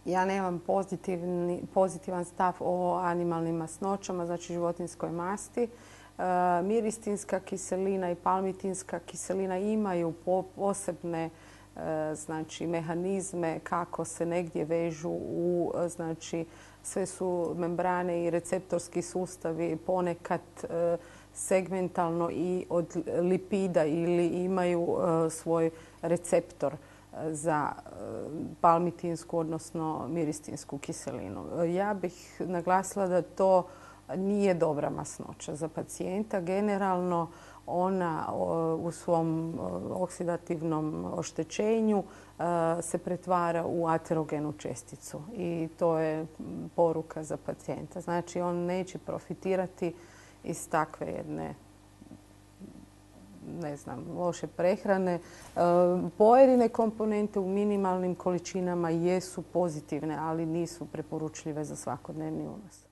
Ja nemam pozitivan stav o animalnim masnoćama, znači životinjskoj masti. Miristinska kiselina i palmitinska kiselina imaju posebne znači, mehanizme kako se negdje vežu u, znači, sve su membrane i receptorski sustavi ponekad segmentalno i od lipida ili imaju svoj receptor za palmitinsku, odnosno miristinsku kiselinu. Ja bih naglasila da to nije dobra masnoća za pacijenta. Generalno ona u svom oksidativnom oštećenju se pretvara u aterogenu česticu i to je poruka za pacijenta. Znači on neće profitirati iz takve jedne loše prehrane. Pojedine komponente u minimalnim količinama jesu pozitivne, ali nisu preporučljive za svakodnevni unos.